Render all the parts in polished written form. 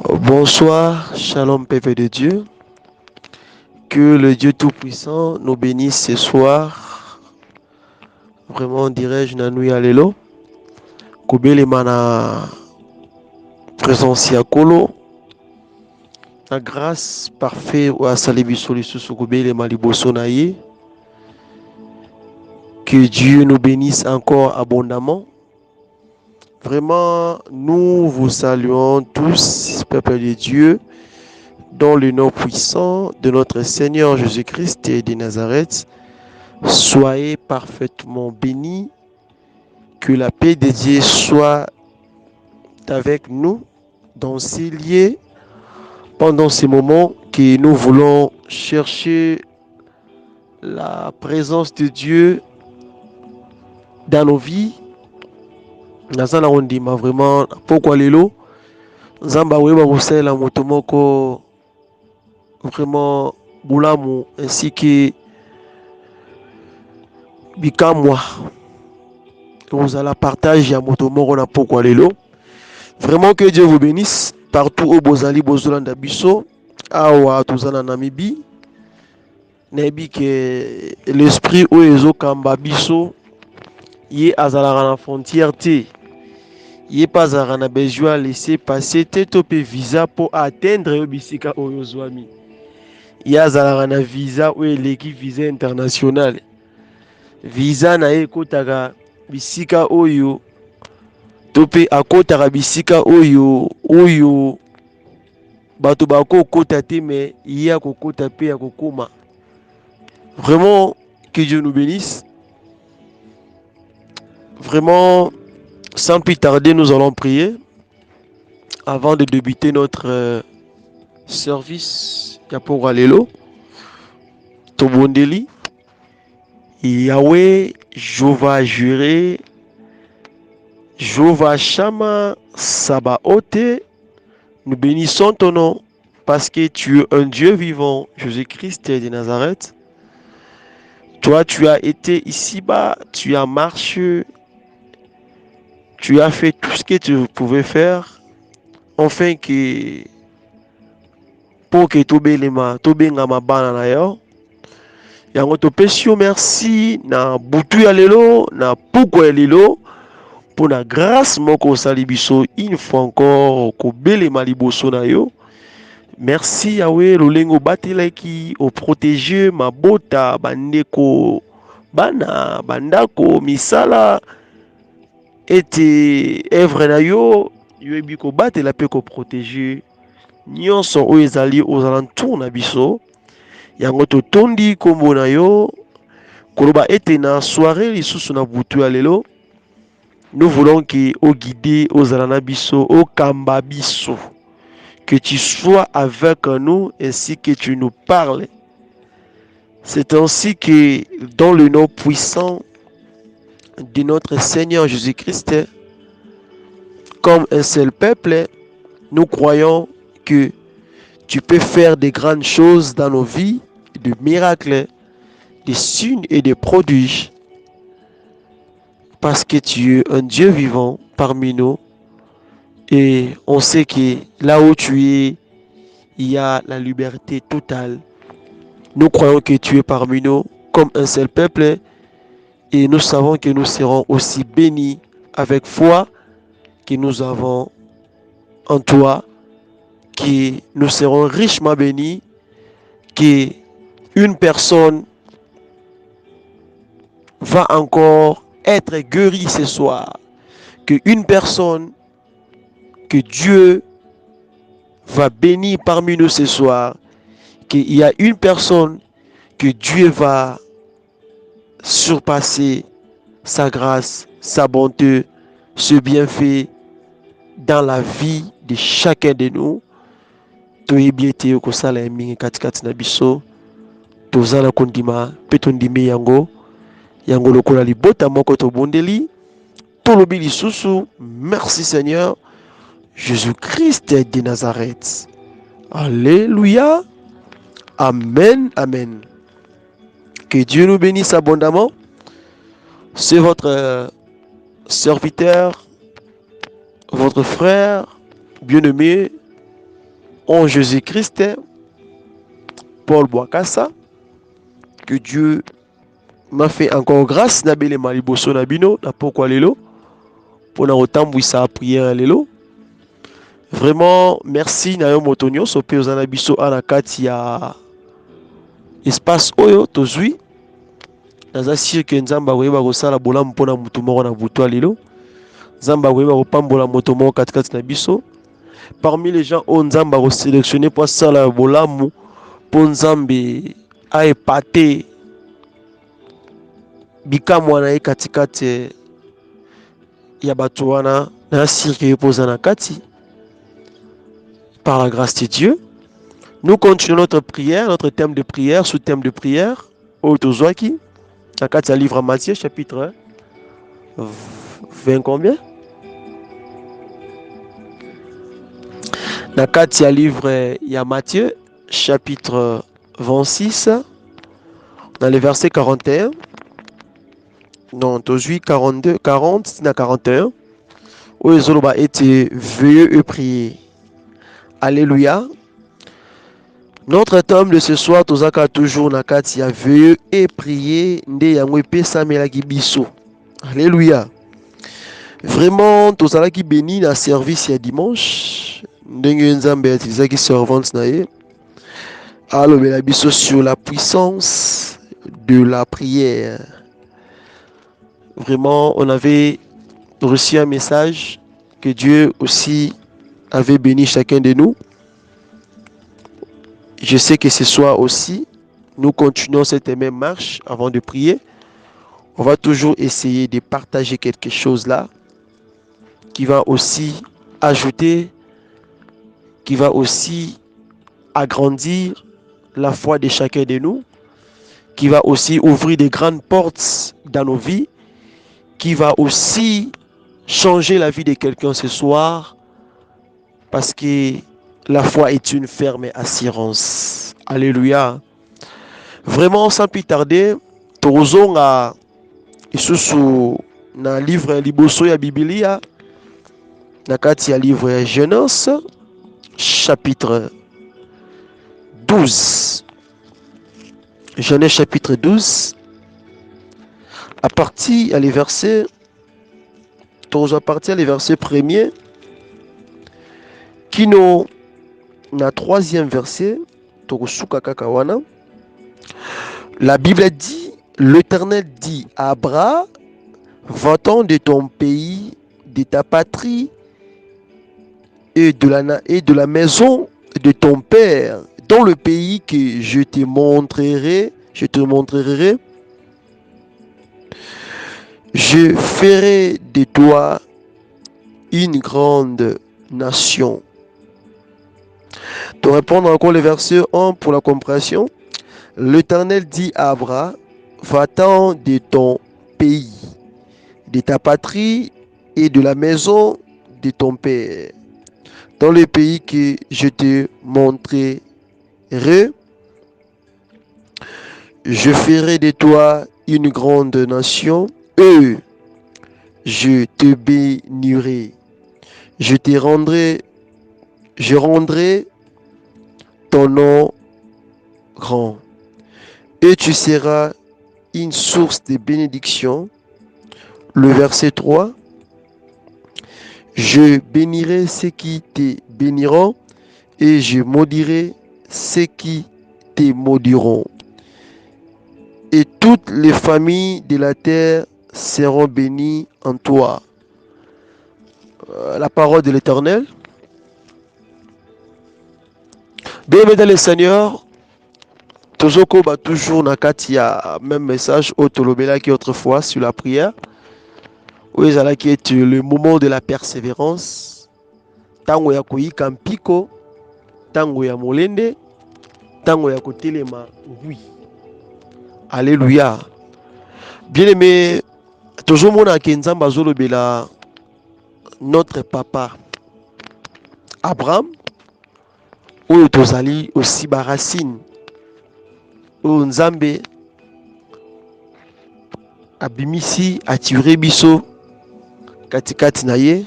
Bonsoir, shalom peuple de Dieu. Que le Dieu Tout-Puissant nous bénisse ce soir. Vraiment, dirais-je, Nanui Alelo. Kobele mana présence ya Kolo. La grâce parfaite ou à Salibiso Lisusu Kobele Maliboso Naye. Que Dieu nous bénisse encore abondamment. Vraiment, nous vous saluons tous, peuple de Dieu, dans le nom puissant de notre Seigneur Jésus-Christ et de Nazareth. Soyez parfaitement bénis. Que la paix de Dieu soit avec nous dans ces lieux pendant ces moments que nous voulons chercher la présence de Dieu dans nos vies. Nazana ondima vraiment pourquoi lelo Nzamba weba kosala moto moko vraiment bulamu ainsi que bikamwa vous allez partager à moto moko na pourquoi lelo. Vraiment que Dieu vous bénisse partout au Bozali Bozolanda Biso awa tozana Namibie. Nebi que l'esprit o ezo kamba biso ye azalaka na frontière te. Ye pas azalaka na besoin laisser passer te to pe visa pour atteindre yo bisika oyo zwami. Ye azalaka na visa o eleki visa international. Visa na ye ekotaka bisika oyo to pe akotaka bisika oyo bato bakokota te me ye akokota pe akokoma. Vraiment que Dieu nous bénisse. Vraiment, sans plus tarder, nous allons prier avant de débuter notre service. Yapo Alelo, Tobondeli, Yahweh, Jova Juré, Jova Shama, Sabaote. Nous bénissons ton nom parce que tu es un Dieu vivant, Jésus-Christ de Nazareth. Toi, tu as été ici-bas, tu as marché, tu as fait tout ce que tu pouvais faire, enfin que pour que tobengama bana na yo. Yango topesi yo merci na butu ya lelo, na puko ya lelo, pour la grâce moko osali biso une fois encore kobelema liboso na yo. Merci Yahweh lolengo batelaki o protéger mabota bandeko bana bandako misala ete evre na yo yo ebi ko batela pe ko protéger nyonso oyo ezali aux alentours na biso. Yango totondi kombo na yo koloba ete na soirée lisusu na butu ya lelo nous voulons que o guider aux alana biso o kamba biso. Que tu sois avec nous ainsi que tu nous parles. C'est ainsi que dans le nom puissant de notre Seigneur Jésus-Christ, comme un seul peuple, nous croyons que tu peux faire des grandes choses dans nos vies, des miracles, des signes et des prodiges. Parce que tu es un Dieu vivant parmi nous. Et on sait que là où tu es, il y a la liberté totale. Nous croyons que tu es parmi nous comme un seul peuple et nous savons que nous serons aussi bénis avec foi que nous avons en toi, que nous serons richement bénis, que une personne va encore être guérie ce soir, que une personne que Dieu va bénir parmi nous ce soir, qu'il y a une personne que Dieu va surpasser sa grâce, sa bonté, ce bienfait dans la vie de chacun de nous. Toyebiete okosala emingi katikati na biso tozala kondima pe tondimi yango lokola libota moko tobondeli tolobi lisusu. Merci Seigneur Jésus-Christ de Nazareth. Alléluia. Amen, amen. Que Dieu nous bénisse abondamment. C'est votre serviteur, votre frère bien-aimé, en Jésus-Christ, Paul Boakassa, que Dieu m'a fait encore grâce, Nabele Maliboso Nabino, na pourquoi lelo, pour na otambwisa prière lelo. Vraiment, merci na yo motonyo, sope ozana biso anakati ya espace oyo tozui. Naza sûr que Nzamba koyeba kosala bolamu mpona mutu moko na butu lelo. Nzamba koyeba kopambola moto moko katikati na biso. Parmi les gens oyo Nzamba kosélectionner pour sala bolamu, po Nzambe a épaté bikamwa na ye katikati ya bato wana, na sûr que yopoza na kati. Par la grâce de Dieu, nous continuons notre prière, notre thème de prière, sous-thème de prière, au Tozwaki, dans le livre à Matthieu, chapitre 20 combien? Dans le livre à Matthieu, chapitre 26, dans le verset 41, non, Tozwi 42, 40, dans 41, où les Zoloba étaient veuilleux et prier. Alléluia. Notre thème de ce soir, tozaka toujours nakati ya veuilleux et prier nde yango epesa melaki biso. Alléluia. Vraiment, tozalaki béni na service ya dimanche. Ndenge Nzambe atilizaki servante na ye. Alobela biso sur la puissance de la prière. Vraiment, on avait reçu un message que Dieu aussi avait béni chacun de nous. Je sais que ce soir aussi, nous continuons cette même marche avant de prier. On va toujours essayer de partager quelque chose là qui va aussi ajouter, qui va aussi agrandir la foi de chacun de nous, qui va aussi ouvrir de grandes portes dans nos vies, qui va aussi changer la vie de quelqu'un ce soir, parce que la foi est une ferme assurance. Alléluia. Vraiment, sans plus tarder, tozonga isusu na livre liboso ya Biblia, na kati ya livre ya Genèse, chapitre 12. Genèse chapitre 12. À partir les versets, à partir les versets premiers, qui nous na troisième verset, la Bible dit, l'Éternel dit à Abraham, va-t'en de ton pays, de ta patrie et de la maison de ton père, dans le pays que je te montrerai, je ferai de toi une grande nation. Pour répondre encore le verset 1 pour la compréhension, l'Éternel dit à Abraham, va-t'en de ton pays, de ta patrie et de la maison de ton père, dans le pays que je te montrerai, je ferai de toi une grande nation, et je te bénirai, je rendrai ton nom grand, et tu seras une source de bénédiction. Le verset 3, je bénirai ceux qui te béniront, et je maudirai ceux qui te maudiront. Et toutes les familles de la terre seront bénies en toi. La parole de l'Éternel. Bien-aimés dans le Seigneur, Tozoko ba toujours na kati ya même message au Tolobela qui autrefois sur la prière. Où ezala qui est le moment de la persévérance. Tango ya koyika mpiko, tango ya molende, tango ya kotelema oui. Alléluia. Bien-aimé, toujours mona ke Nzamba zolobela notre papa Abraham, oyo tozali aussi baracine oyo Nzambe abimisi atire biso katikati na ye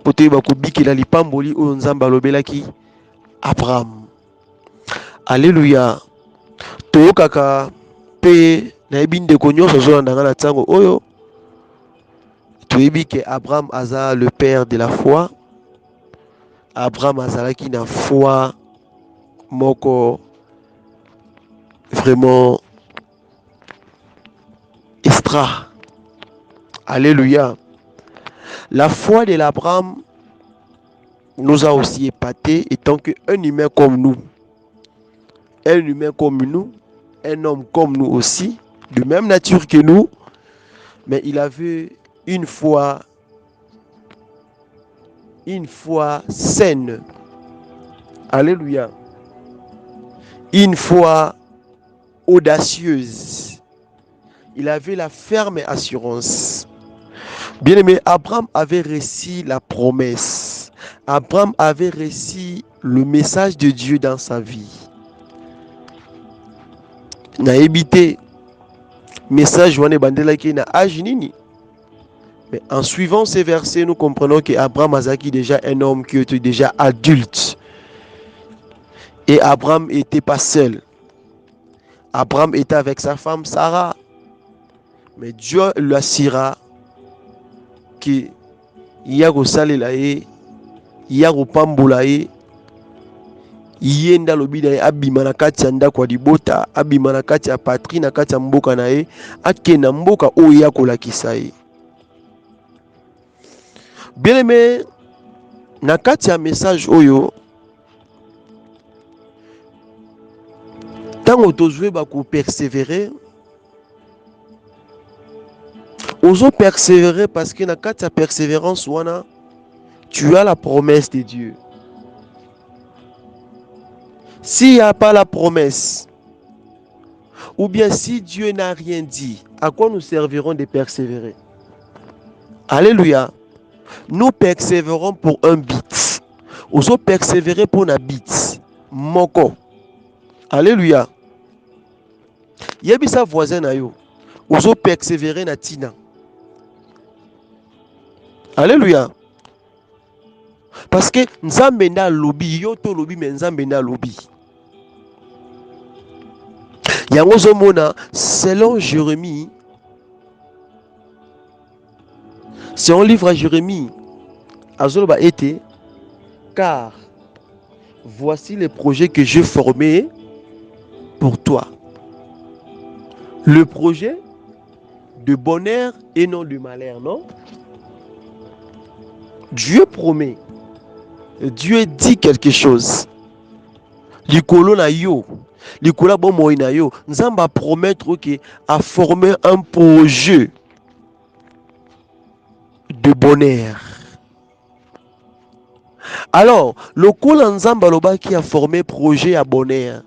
po toyeba kobikela lipamboli oyo Nzambe alobelaki Abraham. Alléluia. To kaka pe na ebinde konyo so na ngana tsango oyo. Toyebi que Abraham aza le père de la foi. Abraham azalaki na foi moko vraiment extra. Alléluia. La foi de l'Abraham nous a aussi épaté étant qu'un humain comme nous, un humain comme nous, un homme comme nous aussi, de même nature que nous, mais il avait une foi saine. Alléluia. Une foi audacieuse. Il avait la ferme assurance. Bien-aimé, Abraham avait reçu la promesse. Abraham avait reçu le message de Dieu dans sa vie. Na évité message wane bandela qui na âge nini. Mais en suivant ces versets, nous comprenons que Abraham azaki déjà un homme qui était déjà adulte. Et Abraham n'était pas seul. Abraham était avec sa femme Sarah. Mais Dieu lui assura que Yago Salelae, Yago Pambolae, Yenda Lobida Abimanakati anda kwa dibota, Abimanakati a patrie na kati mboka nae, akena mboka oya kola kisae. Bien aimé, na kati ya message oyo, tant autojoué bako persévérer, oso persévérer parce que na kati ya persévérance wana, tu as la promesse de Dieu. S'il n'y a pas la promesse, ou bien si Dieu n'a rien dit, à quoi nous servirons de persévérer? Alléluia. Nous persévérons pour un but. Oso persévérer pour un but. Moko. Alléluia. Yebisa voisin na yo. Oso persévérer na tina. Alléluia. Parce que nzambe na lobi, yo to lobi mais nzambe na lobi. Yango zomona, selon Jérémie, c'est un livre à Jérémie, Azoloba été, car voici les projets que j'ai formés pour toi. Le projet de bonheur et non de malheur, non? Dieu promet. Dieu dit quelque chose. Likolo na yo, likolo bomo na yo, nzamba promettre que a former un projet de bonheur. Alors, le kola nzamba loba qui a formé projet à bonheur.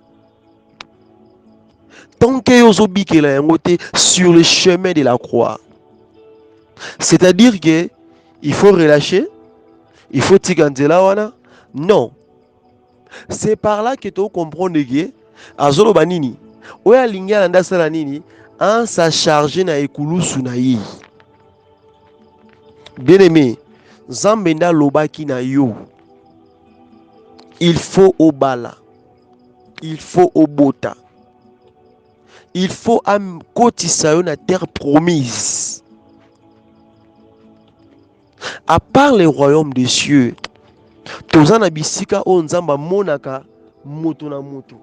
Tant que yozobi que la ngote sur le chemin de la croix. C'est-à-dire que il faut relâcher, il faut tigandela wana. Non. C'est par là que tu comprends que azolo banini oya linga landa sala nini en sa charger na ekulusu na yi. Bien-aimé, Zambenda lobaki na yo. Il faut au bala. Il faut au bota. Il faut am kotisa yo na terre promise. À part les royaumes des cieux, tozana bisika o nzamba monaka moto na moto.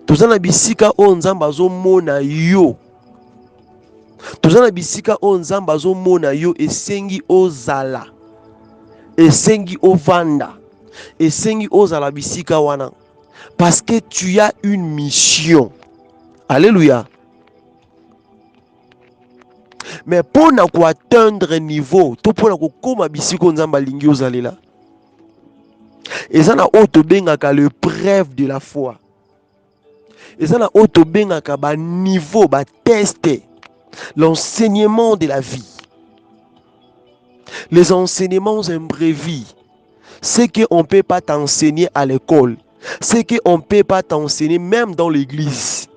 Tozana bisika o nzamba zo mona yo. Tozana bisika o nzamba zo mona yo esengi ozala. Esengi ovanda. Esengi ozala bisika wana. Parce que tu as une mission. Alléluia. Mais pour atteindre un niveau, to pour koma bisiko nzamba lingi ozalela. Et ça na auto bengaka le preuve de la foi. Et ça na auto bengaka ba niveau ba tester l'enseignement de la vie. Les enseignements imprévus, c'est qu'on ne peut pas t'enseigner à l'école, c'est qu'on ne peut pas t'enseigner même dans l'église.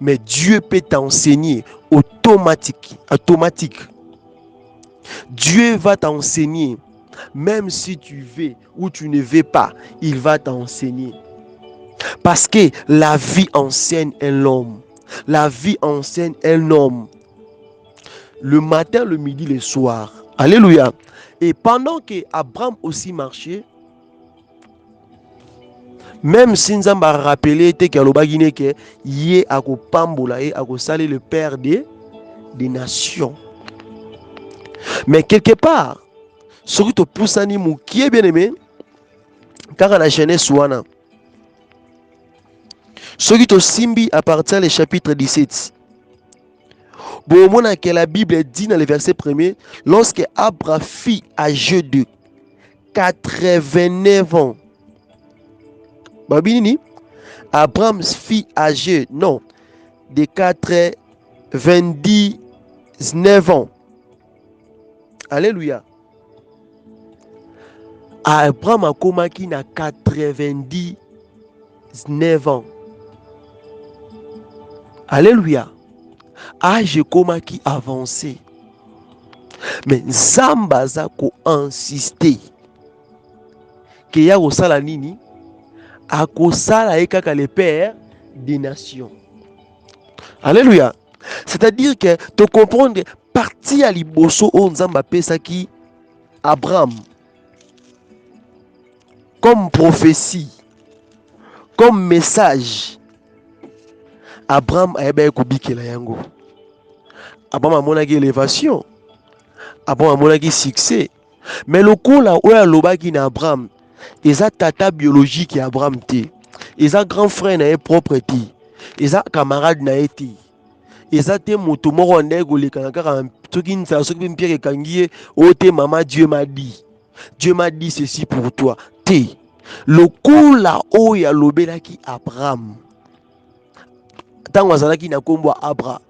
Mais Dieu peut t'enseigner automatique. Dieu va t'enseigner même si tu veux ou tu ne veux pas, il va t'enseigner. Parce que la vie enseigne un homme. La vie enseigne un homme. Le matin, le midi, le soir. Alléluia. Et pendant que Abraham aussi marchait, même si nous avons rappelé que Yé a salé le père des nations. Mais quelque part, ce qui te pousse à nous, qui est bien aimé, car la jeunesse ouana, ce qui te simbi à partir du chapitre 17. Bon, que la Bible dit dans le verset 1er, lorsque Abraham fit âgé de 89 ans. Babini, Abraham fit âgé, non, de 99 ans. Alléluia. Abraham a commencé à 99 ans. Alléluia. Âge commencé avancé. Mais Zambaza ko insisté que ya osala nini akosala ekaka le père des nations. Alléluia. C'est-à-dire que tu comprends parti à liboso o Nzamba pesaki Abraham comme prophétie, comme message. Abraham a ebe kubikela yango. Abraham a monaki élévation. Abraham a monaki succès. Mais le coup là où il lobaki na Abraham, ils a tata biologique ya Abraham te. Ils a grand frère na propre te. Ils a camarade na te. Ils a te moto moko ndego le kanaka soki nsa soki mpire kangie o te maman Dieu m'a dit. Dieu m'a dit ceci pour toi. Te. Le coup là où il lobelaki Abraham. Tango azalaki na kombo Abra.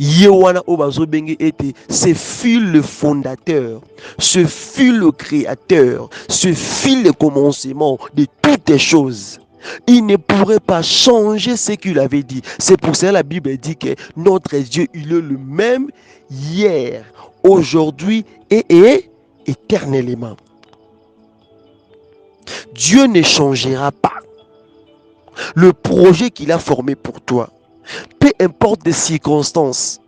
Yewana Obazo Bengue était, ce fut le fondateur, ce fut le créateur, ce fut le commencement de toutes les choses. Il ne pourrait pas changer ce qu'il avait dit. C'est pour ça que la Bible dit que notre Dieu, il est le même hier, aujourd'hui et éternellement. Dieu ne changera pas le projet qu'il a formé pour toi. Peu importe les circonstances,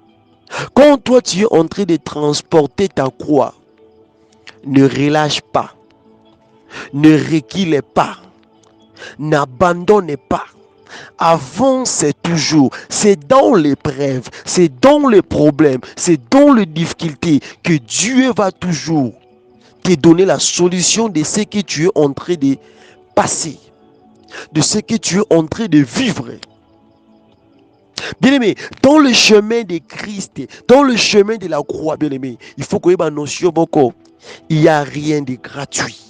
quand toi tu es en train de transporter ta croix, ne relâche pas, ne recule pas, n'abandonne pas, avance toujours. C'est dans l'épreuve, c'est dans les problèmes, c'est dans les difficultés que Dieu va toujours te donner la solution de ce que tu es en train de passer, de ce que tu es en train de vivre. Bien-aimé, dans le chemin de Christ, dans le chemin de la croix, bien-aimé, il faut qu'on ait une notion beaucoup. Il n'y a rien de gratuit.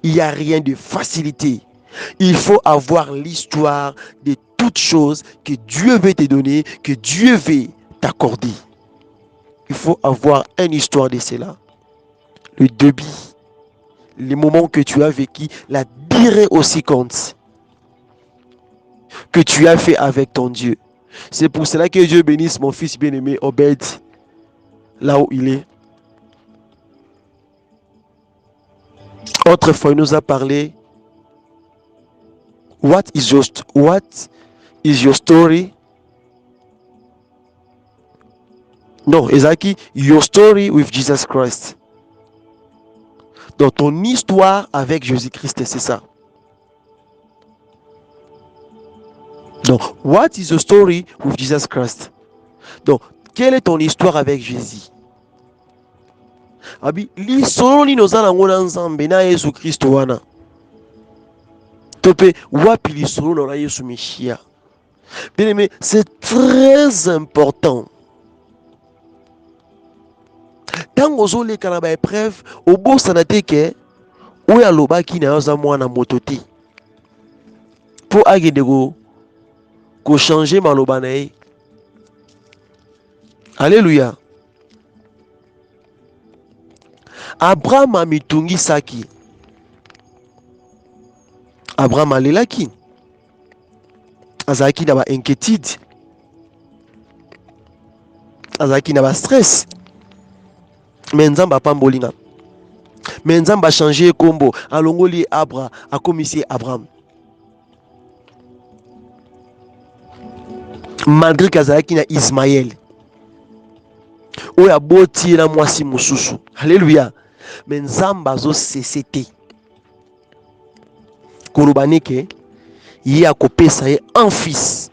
Il n'y a rien de facilité. Il faut avoir l'histoire de toutes choses que Dieu veut te donner, que Dieu veut t'accorder. Il faut avoir une histoire de cela. Le débit, les moments que tu as vécu, la durée aussi compte que tu as fait avec ton Dieu. C'est pour cela que Dieu bénisse mon fils bien-aimé Obed, là où il est. Autrefois, il nous a parlé. What is your story? Non, exactly, your story with Jesus Christ. Donc, ton histoire avec Jésus-Christ, c'est ça. Donc, what is your story with Jesus Christ? Donc, quelle est ton histoire avec Jésus? Abi, l'histoire ni nos alangona ensemble na Yesu Christ wana. Tope wapi l'histoire na Yesu Meshia. Bien aimé, c'est très important. Tant ozo le kana ba épreuve, obo sanate ke oya lobaki na yoza mwana motote. Pour agende ko changer maloba na ye. Alléluia. Abraham a mitungi saki. Abraham a lelaki. Azaki na ba inquiétude. Azaki na ba stress. Mais nzamba pambolinga. Mais nzamba a changé combo. Alongoli Abra, a commissaire Abraham. Malgré Kazaki na Ismaël. Oya boti na mwasi mususu. Alléluia. Mais nzamba zo CCT. Kolobanike, il a coupé ça un fils.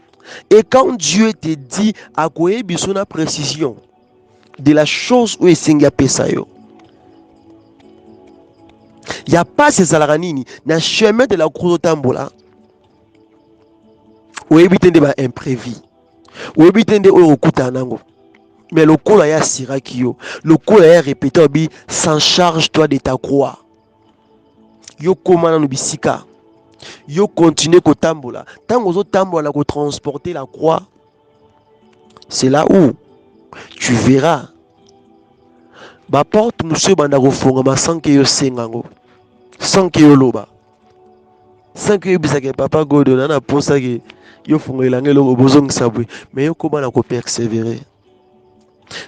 Et quand Dieu te dit à quoi bisona précision de la chose où il a payé ça, il n'y a pas ces alaranini na chemin de la croix de Tambola. Où éviter des imprévus. Où éviter des okutanango. Mais le coup là, il y a Sirakio. Le coup là, il y a répété, s'en charge-toi de ta croix. Yo komana no bisika. Yo continue ko tambola. Tant que tambola ko transporter la croix, c'est là où tu verras. Ba porte monsieur banda ko fonga ma sans que yo sengango. Sans que yo loba. Sans que yo bisaka papa godo na posa ke yo fonga ilange lo bozong sabwe. Mais yo komana ko persévérer.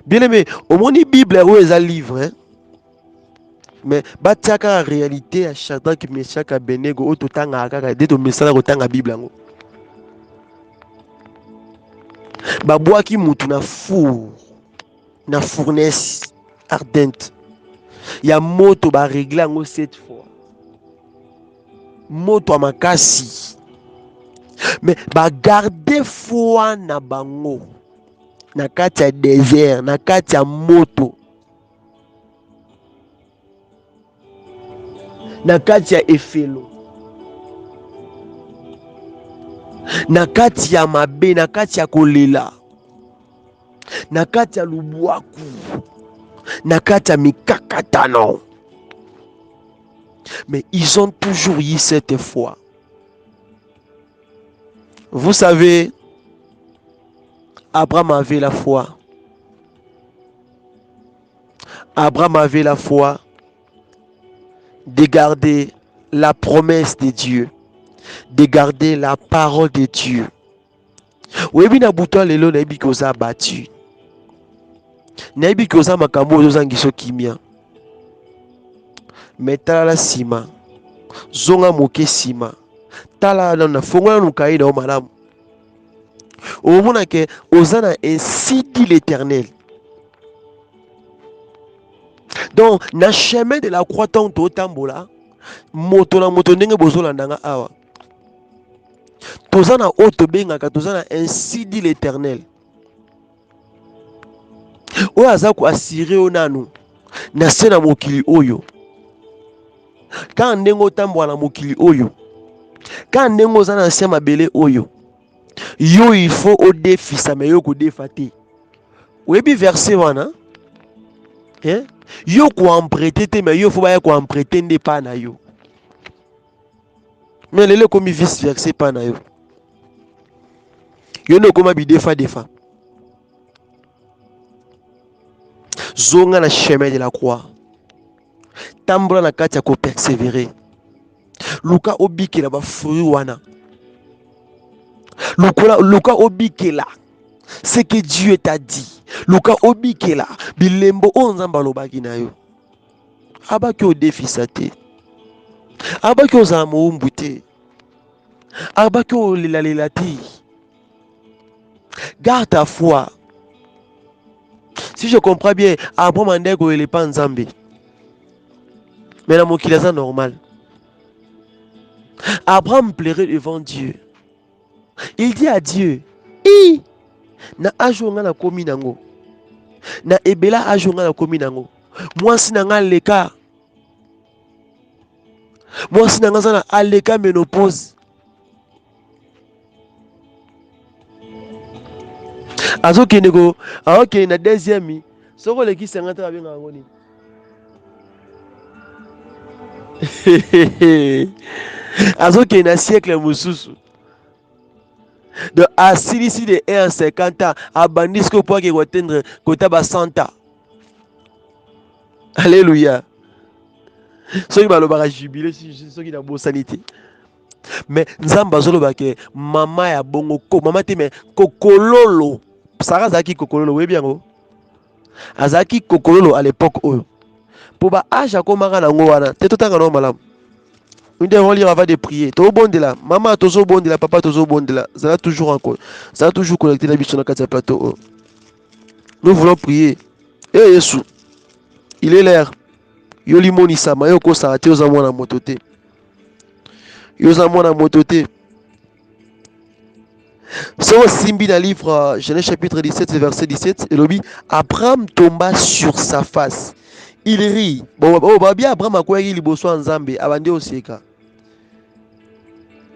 Bien aimé, au moins la Bible où est un livre, hein? Mais batiaka réalité à Shadrach qui me chaka benego au totanga kaka de to mesala kotanga Bible ngo. Babwa ki mutu na four na fournaise ardente. Ya moto ba régler ngo 7 fois. Moto makasi. Mais ba garder foi na bango. Na kati ya désert, na kati ya moto. Na kati ya efelo. Na kati ya mabe, na kati ya kolela. Na kati ya lubwaku. Na kati ya mikakatano. Mais ils ont toujours eu cette foi. Vous savez, Abraham avait la foi. Abraham avait la foi de garder la promesse de Dieu, de garder la parole de Dieu. Oui, na buto lelo na yebi koza battu. Na yebi koza makambo ozangiso kimia. Metala la sima. Zonga moke sima. Tala na fongola nukai na malamu. Au moment que Osana ainsi dit l'Éternel. Donc, na chemin de la croix tant au tambola, moto na moto ndenge bozola ndanga awa. Tozana oto benga ka tozana ainsi dit l'Éternel. O azaku assuré onanu na sena mokili oyo. Quand ndengo tambola mokili oyo. Quand ndengo zana sema bele oyo. Yo il faut au défi ça mais yo ko défaté. Webi verset wana. Hein? Yo ko emprunter te mais yo faut ba ko emprunter nde pa na yo. Mais lele komi vice verset pa na yo. Yo no koma bi defa. Zonga na chemin de la croix. Tambola na kati ya ko persévérer. Luka obiki na ba fruit wana. Luka obikela. Ce que Dieu t'a dit. Luka obikela. Bilembo onzamba lobaki na yo. Abaki o défi sate. Abaki o zamo umbute. Abaki o lilalelati. Garde ta foi. Si je comprends bien, Abraham andeko il est pas nzambe. Mais la mokila ça normal. Abraham plairait devant Dieu. Il dit à Dieu, na ajonga na komi nango. Na ebela ajonga na komi nango. Moi si nanga leka. Moi si nanga sana aleka ménopause. Azo kenego, ok na deuxième, soko leki 50 ba benga ngoni. Azo ke na siècle mususu. De asili de 1,50 ans à bandisco pour qu'il atteindre côté bas 100 ans. Alléluia. Ceux qui va le jubilé, ceux qui n'ont pas sanité. Mais nzamba zolo bake mama ya bongo ko mama te mais kokololo. Sarah zaki kokololo we bien go. Azaki kokololo à l'époque oyo. Pour ba âge akomaka nango wana, te totanga no malamu. Nous devons lire avant de prier. To bondela, maman tozo bondela, papa tozo bondela. Ça va toujours encore. Ça va toujours connecté la biche sur le plateau. Nous voulons prier. Eh Yesu, il est l'air. Yoli monisa, mayoko sa ate ozamwa na motote. Yozamwa na motote. Selon Simbi dans le livre Genèse chapitre 17, verset 17, et lobby, Abraham tomba sur sa face. Il rit. Bon, bien Abraham a quoi il bosso en Zambie, abandé au Seka.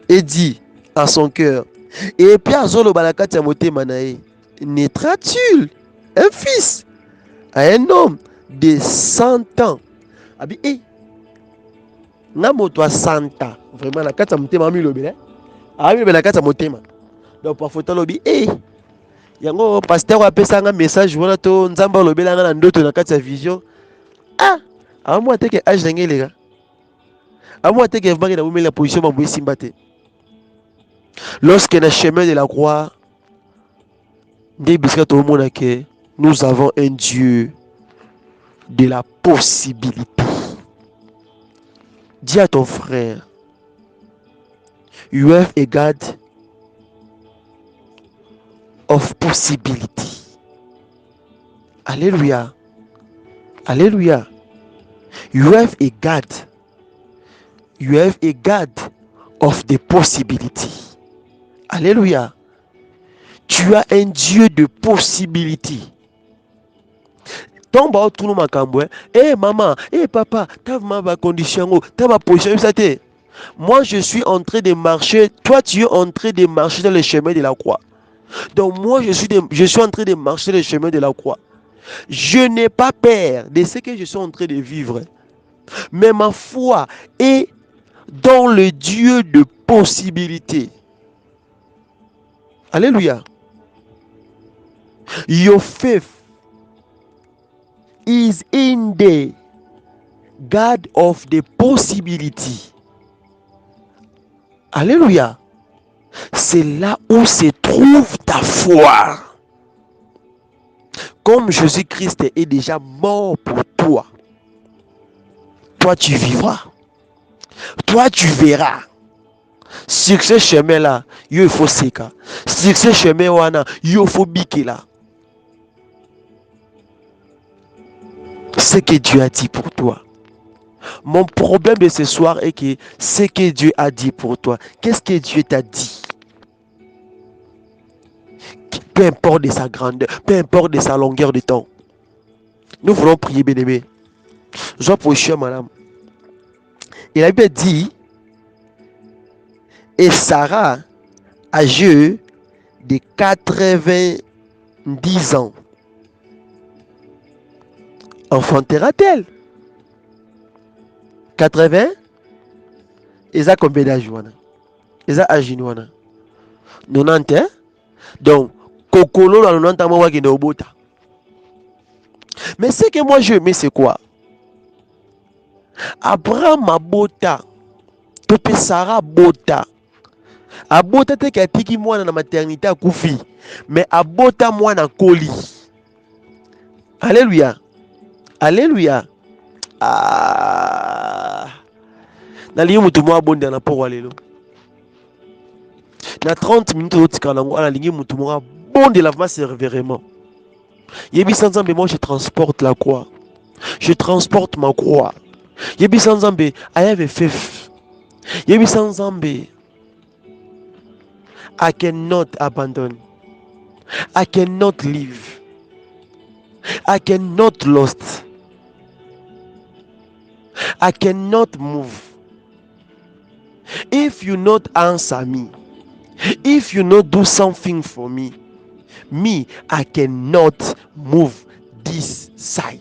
Et dit à son cœur, et puis à Zolo Balakati Amote Manae, naîtra-t-il un fils à un homme de 100 ans? Abi, Namo toi 100 ans. Vraiment, la carte Amote Mami Lobile. Ah oui, mais la carte Amote Mami. Donc, pour photo lobby, yango pasteur a appelé ça un message, voilà, to nzamba lobby là, dans d'autres, dans la vision. Ah, à moi, t'es que âge d'un les gars. À moi, t'es que vous mettez la position, vous pouvez s'imbattre. Lorsque le chemin de la croix, nous avons un Dieu de la possibilité. Dis à ton frère, you have a God of possibility. Alléluia. Alléluia. You have a God. You have a God of the possibility. Alléluia. Tu as un Dieu de possibilité. Tombe au tout le monde. Eh maman, eh papa, t'as ma condition, t'as ma position. Moi je suis en train de marcher, toi tu es en train de marcher dans le chemin de la croix. Donc moi je suis en train de marcher dans le chemin de la croix. Je n'ai pas peur de ce que je suis en train de vivre. Mais ma foi est dans le Dieu de possibilité. Alléluia. Your faith is in the God of the possibility. Alléluia. C'est là où se trouve ta foi. Comme Jésus-Christ est déjà mort pour toi, toi tu vivras. Toi tu verras. Sur ce chemin-là, il faut séca. Sur ce chemin-là, il faut biquer là. Ce que Dieu a dit pour toi. Mon problème de ce soir est que ce que Dieu a dit pour toi, qu'est-ce que Dieu t'a dit? Peu importe de sa grandeur, peu importe de sa longueur de temps. Nous voulons prier, bien-aimé. Je vais pour cher, madame. Il a bien dit, et Sarah, âgée de 90 ans, enfantera-t-elle? 80? Ils ont combien d'âge? Ils ont âge? 90? Donc, Kokolo, la 90 ans, qui est au bota. Mais ce que moi je mets, c'est quoi? Abraham a bota. Topé Sarah bota. Abota te katiki moi na maternité à Koufi. Mais abota moi na Koli. Alléluia. Alléluia. Ah. Nali mutu mo abonda na poko lelo. Na 30 minutes otika nango ala lingi mutu mo abonde lavement sévèrement. Yebi sans Nzambe, moi je transporte la croix. Je transporte ma croix. Yebi sans Nzambe, I have a faith. Yebi sans Nzambe, I cannot abandon. I cannot leave. I cannot lost. I cannot move. If you not answer me, if you not do something for me, I cannot move this side.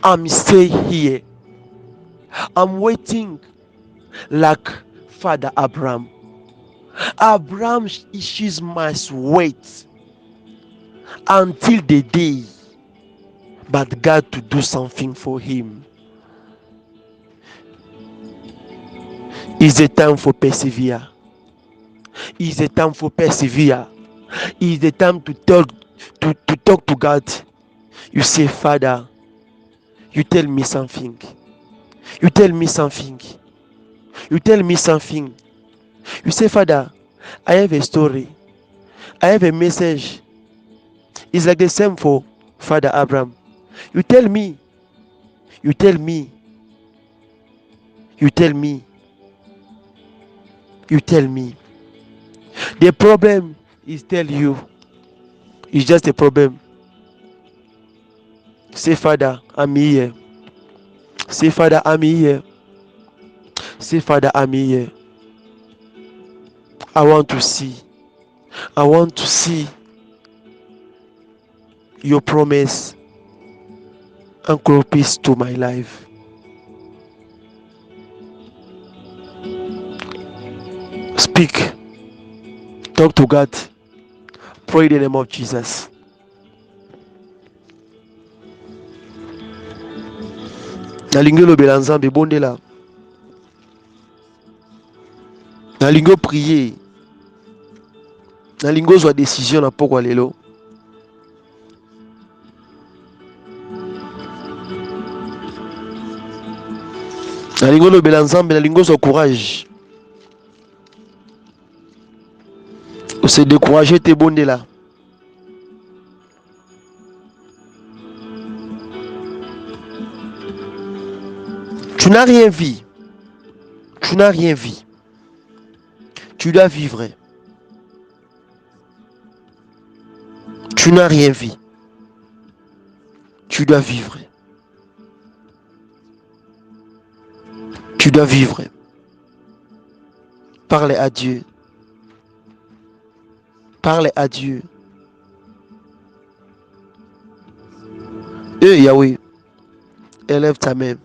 I'm stay here. I'm waiting like Father Abraham. Abraham, she must wait until the day, but God to do something for him. It's the time for persevere. It's the time for persevere. It's the time to talk to God. You say, Father, you tell me something. You tell me something. You tell me something. You say, Father, I have a story. I have a message. It's like the same for Father Abraham. You tell me. You tell me. You tell me. You tell me. The problem is tell you. It's just a problem. Say, Father, I'm here. Say, Father, I'm here. Say, Father, I'm here. I want to see. I want to see your promise and grow peace to my life. Speak. Talk to God. Pray in the name of Jesus. Nalingi lobela nzambe bondela. Nalingi prier. Nalingi ozwa décision na pokwa lelo. Nalingi lobela nzambe, nalingi ozwa courage. Se décourager te bondela. Tu n'as rien vu. Tu n'as rien vu. Tu dois vivre. Tu n'as rien vu. Tu dois vivre. Tu dois vivre. Parle à Dieu. Parle à Dieu. Yahweh, élève ta main.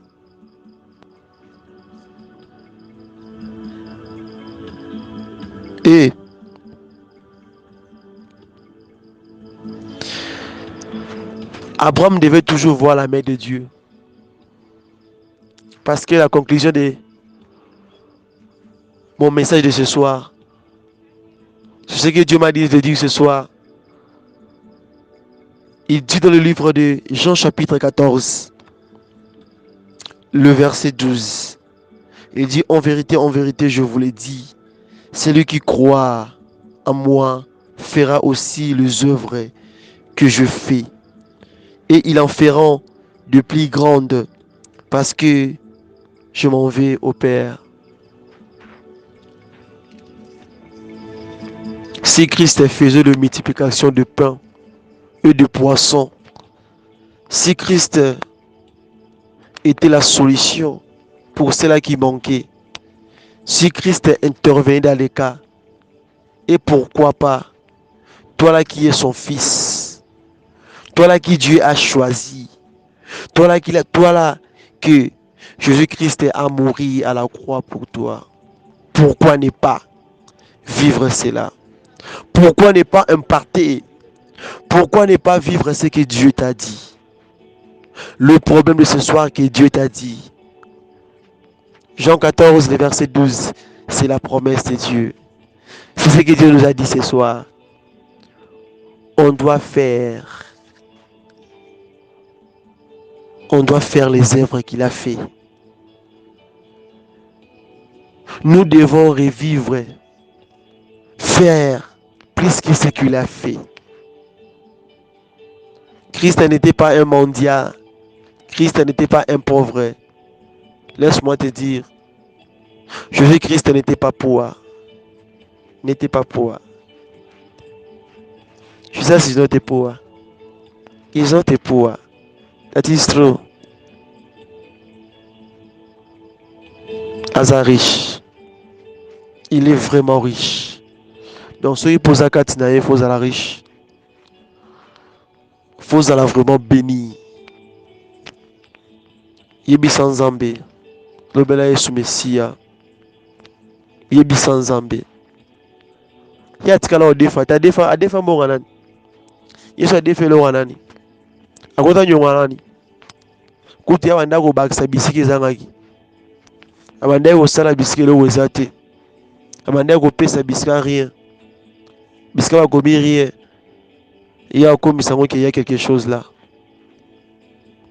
Abraham devait toujours voir la main de Dieu. Parce que la conclusion de mon message de ce soir, c'est ce que Dieu m'a dit de dire ce soir. Il dit dans le livre de Jean chapitre 14, le verset 12. Il dit, en vérité, je vous l'ai dit, celui qui croit en moi fera aussi les œuvres que je fais. Et il en fera de plus grandes parce que je m'en vais au Père. Si Christ faisait de multiplication de pain et de poissons, si Christ était la solution pour cela qui manquait, si Christ intervenait dans les cas, et pourquoi pas toi là qui es son fils, toi là qui Dieu a choisi, toi là que Jésus-Christ a mouru à la croix pour toi, pourquoi ne pas vivre cela? Pourquoi ne pas imparter? Pourquoi ne pas vivre ce que Dieu t'a dit? Le problème de ce soir que Dieu t'a dit. Jean 14, le verset 12, c'est la promesse de Dieu. C'est ce que Dieu nous a dit ce soir. On doit faire les œuvres qu'il a fait. Nous devons revivre, faire plus que ce qu'il a fait. Christ n'était pas un mendiant. Christ n'était pas un pauvre. Laisse-moi te dire, Jésus-Christ n'était pas pauvre. N'était pas pauvre. Jesus is not a poor. He's not a poor. That is true. As a riche. Il est vraiment riche. Donc, ceux qui posent à Katina, il faut à la riche. Il faut à la vraiment béni. Yebi sans Zambé. Le bel est sous Messia. Yebi sans Zambé. Il y a tkala au défa. Ta défa, a défa moranani. Yesu a défa le wanani. A kota nyonganani. Kuti ya wanda go baksa bisiki zangaki. Abanda go sala bisiki le wezate. Abanda go pesa bisika rien. Bisika ba komi rien. Il y a comme ça qu'il y a quelque chose là.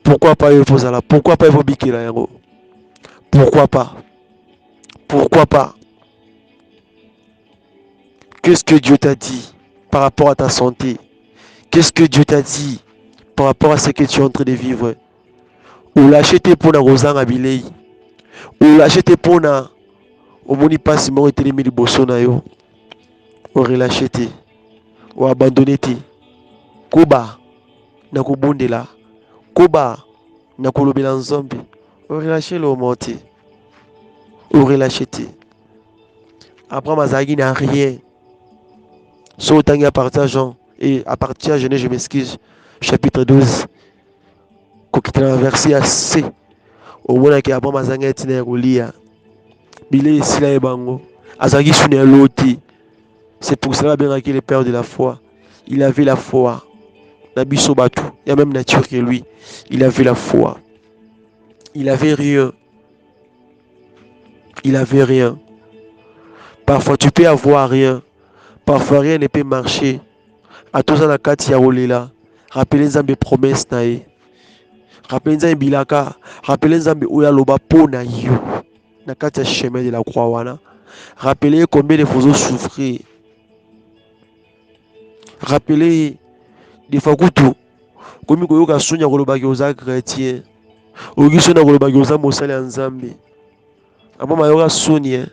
Pourquoi pas il faut ça? Pourquoi pas il faut biquer là? Pourquoi pas? Pourquoi pas? Qu'est-ce que Dieu t'a dit par rapport à ta santé? Qu'est-ce que Dieu t'a dit par rapport à ce que tu es en train de vivre? Ou l'acheter pour la Rosan Abilei? Ou l'acheter pour la Omoni Pass Moro Telemi Liboso na yo? Ou relâcher? Ou abandonner? Koba na kubondela? Koba na kolobela nzambe? Ou relâcher le monté? Ou relâcher? Après Mazagi n'a rien. Sauf tant à partir Jean et à partir de Genèse, je m'excuse, chapitre 12, kokitana verset assez. Au moins que après Mazanga tina rolia. Bilé sila ebango. Azagi sune loti. C'est pour cela bien qu'il est père de la foi. Il avait la foi. Nabiso Batu, il y a même nature que lui. Il avait la foi. Il avait rien. Il avait rien. Parfois tu peux avoir rien. Parfois rien ne peut marcher. À tous en akati ya rolela. Rappelez Nzambe promesse na ye. Rappelez Nzambe bilaka. Rappelez Nzambe oya loba po na yo. Na kati ya chemin de la croix wana. Rappelez combien de fois souffrir. Rappelez des fois kutu. Comme koyoka sunya koloba oza chrétien. Ogiso na koloba oza mosali ya Nzambe. Abo mayoka sunya.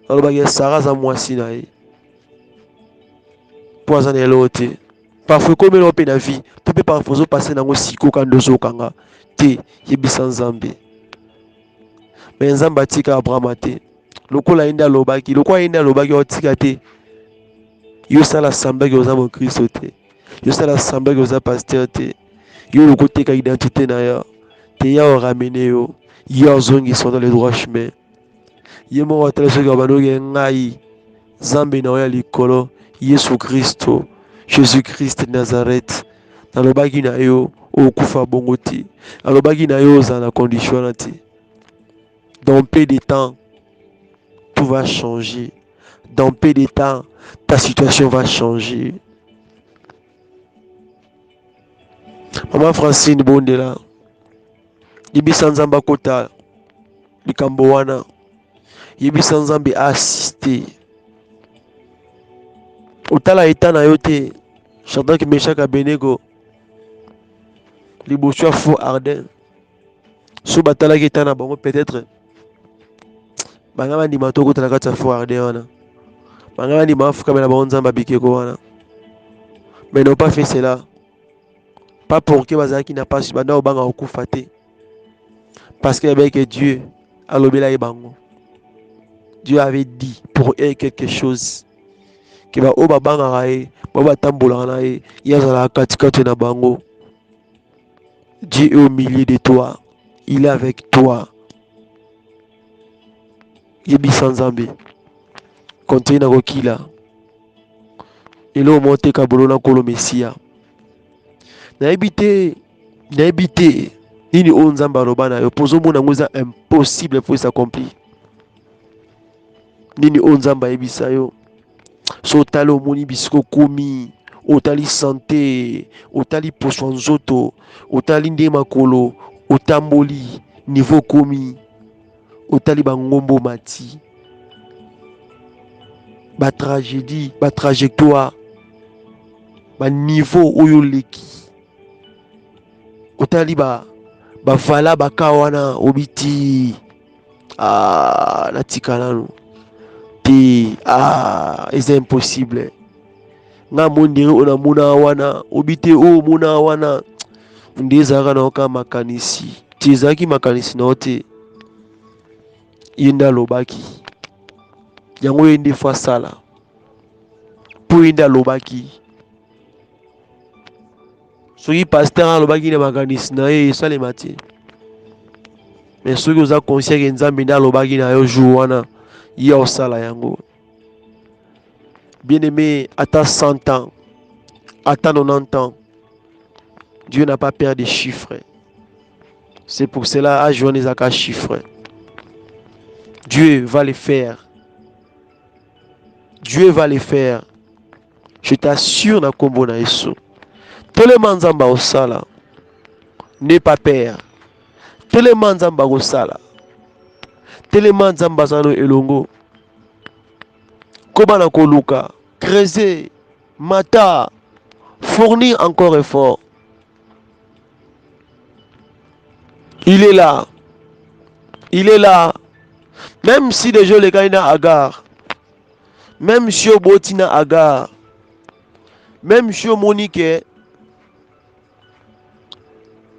Koloba ya Sarah za mwasi na ye. Poison et l'autre. Parfois comme l'on peut la vie, tu peux parfois passer dans le siko quand deux kanga. Te yebisan Nzambe. Mais Nzamba tika abramate. Lokola inda lobaki, lokola inda lobaki otika te. Yo sala samba ki oza mo Kristo te. Yo sala samba ki oza pasteur te. Yo loko teka identité na yo. Te ya ramener yo. Yo zongi sont dans le droit chemin. Yo mo watele so ka banoge ngai. Nzambe na ya likolo. Yesu Kristo, Jésus-Christ de Nazareth. Dans le bagi na yo, au kufa bongoti. Dans le bagi na yo, dans la condition nati. Dans peu de temps, tout va changer. Dans peu de temps, ta situation va changer. Maman Francine Bondela. Yibi Sanzamba Kota. Likambowana. Yibi Sanzambe assisté. Otala eta na yo te Shadrach Meshach Abednego liboso ya faux ardent so batalaki eta na bango peut-être banga bandima to kotala kati ya faux ardent wana banga bandima bafukamela bango Nzambe abikeko wana mais n'ont pas fait cela pas pour que bazalaki na pasi banda obanga okufa te parce que avec Dieu alobela ye bango Dieu avait dit pour eux quelque chose que ba oba banga ye baba tambola na ye yazala katikati na bango. Dieu est au milieu de toi, il est avec toi. Yebi Sanzambe continue na kokila elo monte kabolo na kolo Messia na ebité nini o Nzambe aloba na yo pozo mona ngoza impossible pour s'accomplir nini o Nzambe ebisa yo so talo moni bisiko komi otali santé otali poso nzoto otali nde makolo otamboli niveau komi otali bangombo mati ba tragédie ba trajectoire ba niveau oyo leki otali ba vala bakawana obiti natika nanu te c'est impossible nga mondiri ona muna wana obite o muna wana ndezaka na oka makanisi tizaki makanisi na ote yenda lobaki yango yende fois sala po yenda lobaki soki pasteur alobaki na makanisi na ye esalema te mais soki oza conscient ke Nzambe nde alobaki na yo jour wana ya osala yango. Bien-aimé, à ta 100 ans, à ta 90 ans, Dieu n'a pas peur des chiffres. C'est pour cela à jouer les chiffres. Dieu va les faire. Dieu va les faire. Je t'assure na kombo na Yesu. Tout le monde Nzamba osala. n'est pas père. Tellement nzamba sala. Tellement nzamba zano elongo. Kobana koluka. Creuser. Mata. Fournir encore effort. Il est là. Il est là. Même si déjà les gars na agar. Même si au botina agar. Même si au monique.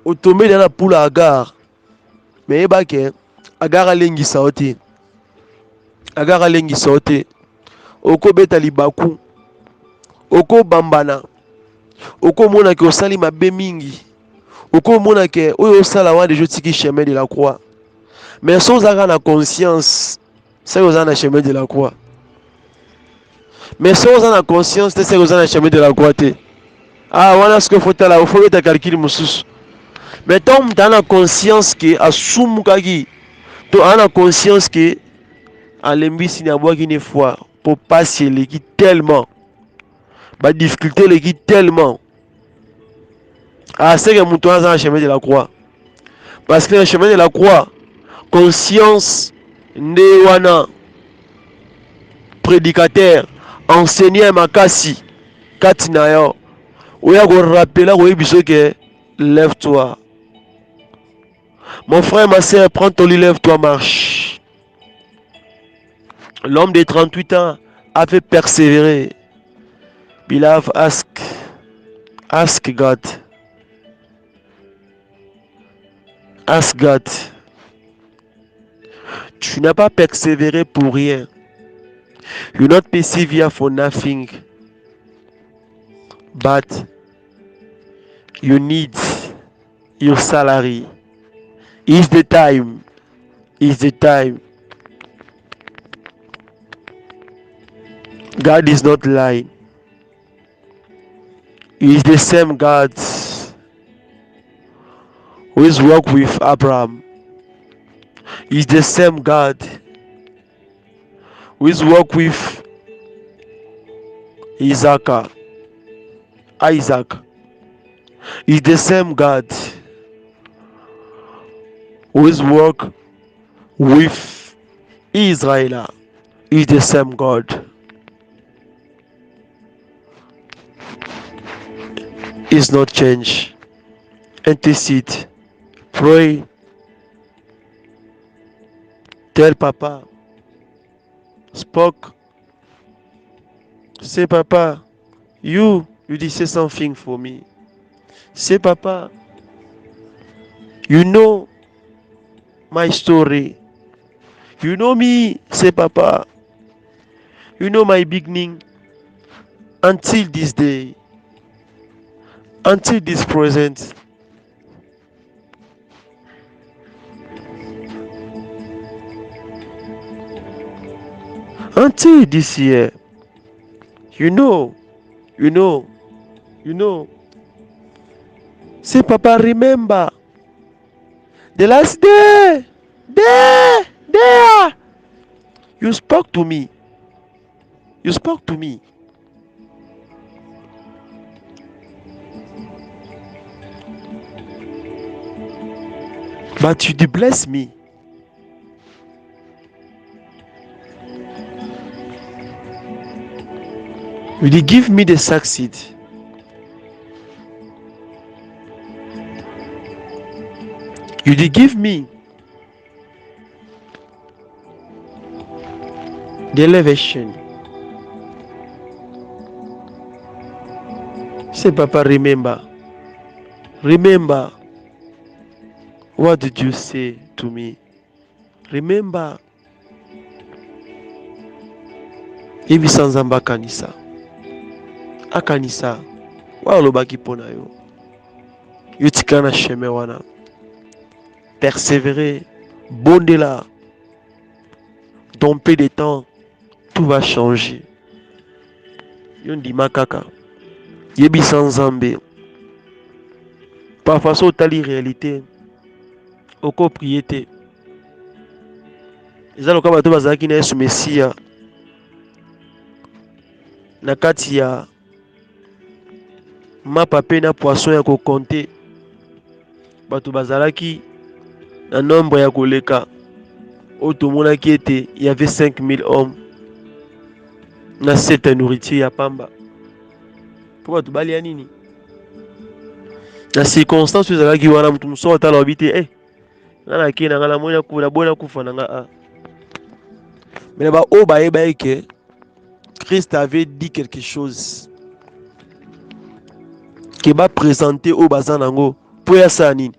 Au tombé dans la poule à agar. Mais ebake. Agar a lengi saote. Agar a lengi saote. Oko beta libaku. Oko bambana. Oko mona ke osali mabe mingi. Oko mona ke oyo osala wa de jotiki chemin de la croix. Mais sans avoir la conscience, c'est aux ans chemin de la croix. Mais sans avoir la conscience, c'est aux ans chemin de la croix. Ah, voilà ce qu'il faut là, il faut mettre calcul musus. Mais tant que tu as la conscience que assume kagi, tu as la conscience que à l'embisi n'a pas qu'une fois pour passer les qui tellement, bah difficulté les qui tellement. Ah, c'est que mon toit dans le chemin de la croix. Parce que le chemin de la croix, conscience ne wana prédicateur enseignant makasi katina yo oya ko rappeler ko biso que lève-toi. Mon frère, ma soeur, prends ton lit, lève-toi, marche. L'homme de 38 ans a fait persévérer. Beloved, ask God. Ask God. Tu n'as pas persévéré pour rien. You not persevere for nothing. But you need your salary. Is the time. Is the time. God is not lying. He is the same God who is work with Abraham. He is the same God who is work with Isaac. He is the same God who is work with Israel. He is the same God. Is not change. Intercede. Pray. Tell Papa. Spoke. Say Papa, you did say something for me. Say Papa, you know my story. You know me. Say Papa, you know my beginning until this day. Until this present. Until this year. You know. Say Papa, remember the last day. There. You spoke to me. But you did bless me. You did give me the succeed. You did give me the elevation. Say Papa, remember. What did you say to me? Remember. Hivi sanzamba kanisa. Akanisa. Wa olobaki pona yo. Yotikana sheme wana. Persévérer. Bondela. Dans peu de temps, tout va changer. Yondi makaka. Yebi sanzambe. Parfois, so tali réalité. Oko priete. Eza loka bato bazalaki na Yesu Mesia. Na kati ya mapa pe na poisson ya kokonte. bato bazalaki na nombre ya koleka otomonaki ete il y avait 5000 hommes na cette nourriture ya pamba. Po bato balia nini? Na circonstance ezalaki wana mutu mosusu atala lobi te nga nake na nga namoni bona kufa na nga a. Mais ba o bayeba que Christ avait dit quelque chose qui va présenter au bazan nango pour ya sa nini?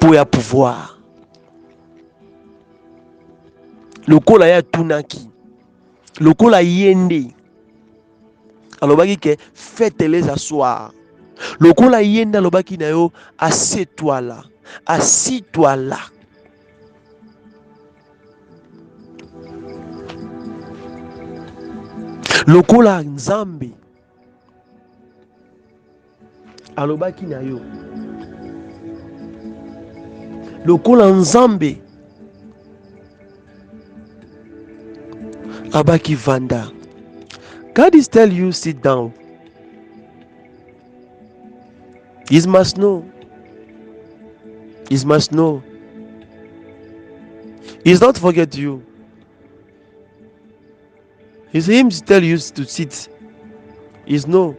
Pour ya pouvoir. Lokola ya tunaki. Lokola yende. Alobaki ke faites-les asseoir. Lokola yende alobaki na yo assieds-toi là. Assis-toi là. Lokola nzambe alobaki na yo. Lokola nzambe abaki vanda. God is tell you sit down. He must know. He must know. He's not forget you. It's him to tell you to sit. Is no.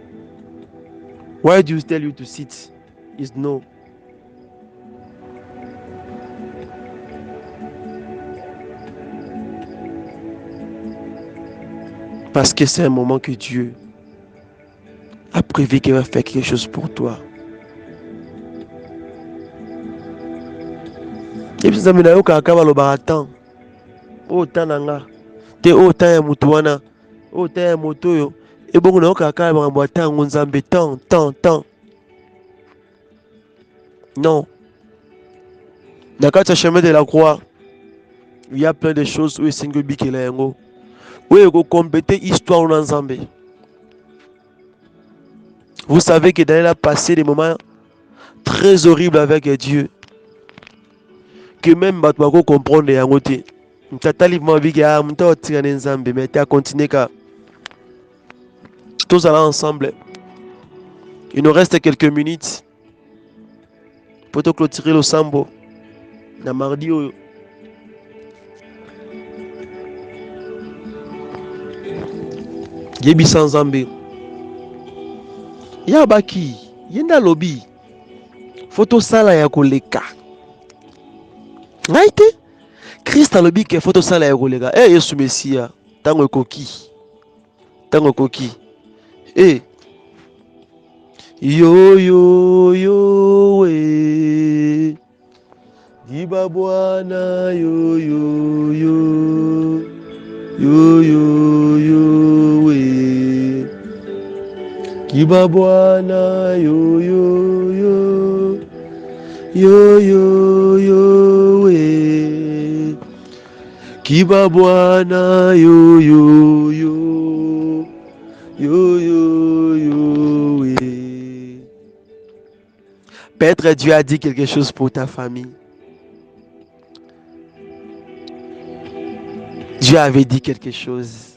Why do you tell you to sit? Is no. Parce que c'est un moment que Dieu a prévu qu'il va faire quelque chose pour toi. Et puis ça me n'a pas le baratin. Oh tananga. Te oh tan mutuana. Oh tan motoyo. Et bon na okaka ba mbata ngonzambe tant. Non. Dans le chemin de la croix, il y a plein de choses où il s'est engagé qui est là. Oui, vous complétez l'histoire en ensemble. Vous savez que Daniel a passé des moments très horribles avec Dieu. Que même Batouako comprendre et angoté. Tata livre dit que m'ta otira n'ensemble mais tu as continué car tous allons ensemble. Il nous reste quelques minutes pour te clôturer le sambo. Na mardi oyo. Yebi sans Zambé. Yabaki, yenda lobby. Photo sala ya koleka. Ngaite? Christ a lobby ke photo sala ya koleka. Yesu Messia, tango koki. Yo we. Diba bwana yo we. Kiba bwana yo we. Kiba bwana yo we. Peut-être Dieu a dit quelque chose pour ta famille. Dieu avait dit quelque chose.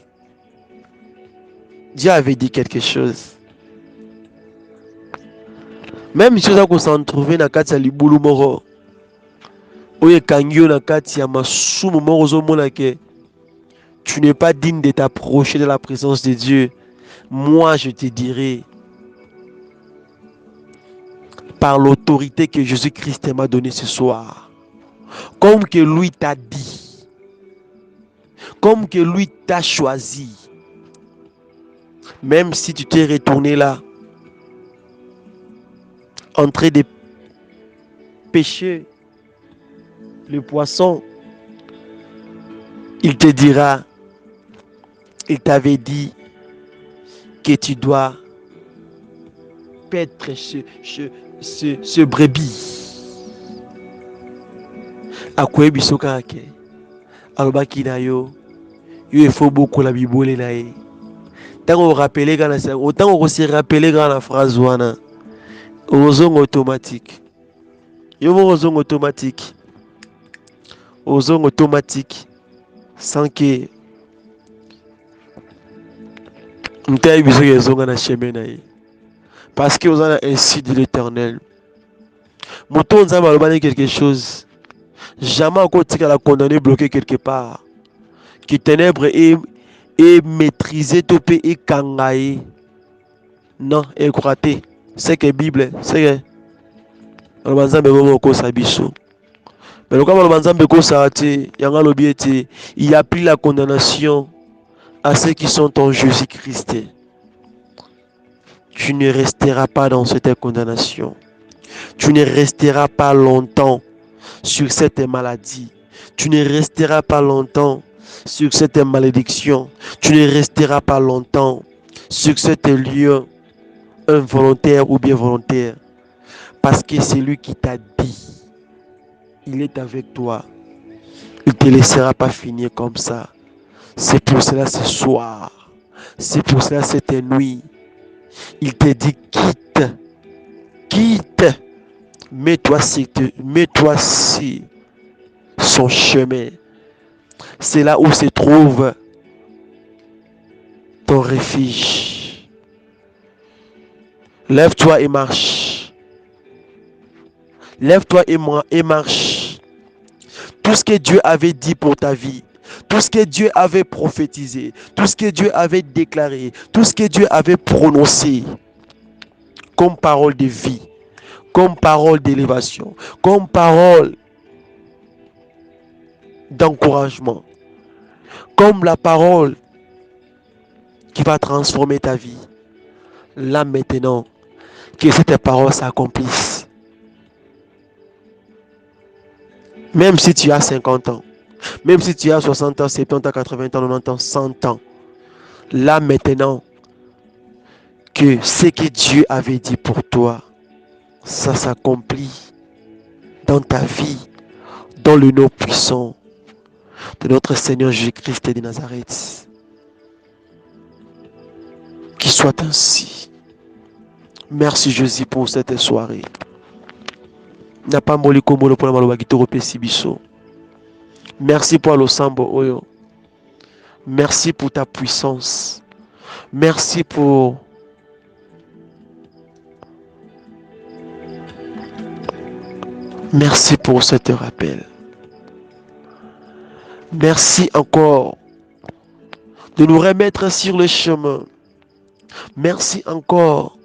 Même chose à s'en trouver na kati ya libulu moko. Oye kangyo na kati ya masumu moko zomona ke tu n'es pas digne de t'approcher de la présence de Dieu. Moi je te dirai par l'autorité que Jésus-Christ m'a donnée ce soir. Comme que lui t'a dit. Comme que lui t'a choisi. Même si tu t'es retourné là, en train de pêcher le poisson, il te dira, il t'avait dit que tu dois paître ce brebis. Akwe bisoka ke alobaki na yo il faut beaucoup la bibole na ye. Tango rappeler kana ça, autant on se rappeler kana phrase wana. Ozong automatique. Yo ozong automatique. Ozong automatique sans que mtayi biso yezonga na chemin na ye. Parce que vous en avez ainsi dit l'Éternel. Mouton Nzambe alobani quelque chose. Jamais encore tu la condamné bloqué quelque part. Que ténèbres est maîtrisé topé et kangaï. Non, et croité. C'est que Bible, c'est que le Nzambe bomo ko sabiso. Mais le comme le Nzambe ko saati, yanga lobieti, il a pris la condamnation à ceux qui sont en Jésus-Christ. Tu ne resteras pas dans cette condamnation. Tu ne resteras pas longtemps sur cette maladie. Tu ne resteras pas longtemps sur cette malédiction. Tu ne resteras pas longtemps sur cet lieu involontaire ou bien volontaire. Parce que c'est lui qui t'a dit. Il est avec toi. Il ne te laissera pas finir comme ça. C'est pour cela ce soir. C'est pour cela cette nuit. Il te dit quitte. Quitte. Mets-toi sur son chemin. C'est là où se trouve ton refuge. Lève-toi et marche. Lève-toi et marche. Tout ce que Dieu avait dit pour ta vie, tout ce que Dieu avait prophétisé, tout ce que Dieu avait déclaré, tout ce que Dieu avait prononcé comme parole de vie, comme parole d'élévation, comme parole d'encouragement, comme la parole qui va transformer ta vie. Là maintenant, que cette parole s'accomplisse. Même si tu as 50 ans, même si tu as 60 ans, 70 ans, 80 ans, 90 ans, 100 ans, là maintenant, que ce que Dieu avait dit pour toi, ça s'accomplit dans ta vie, dans le nom puissant de notre Seigneur Jésus-Christ de Nazareth. Qu'il soit ainsi. Merci Jésus pour cette soirée. Merci pour l'Osambo Oyo. Merci pour ta puissance. Merci pour ce rappel. Merci encore de nous remettre sur le chemin. Merci encore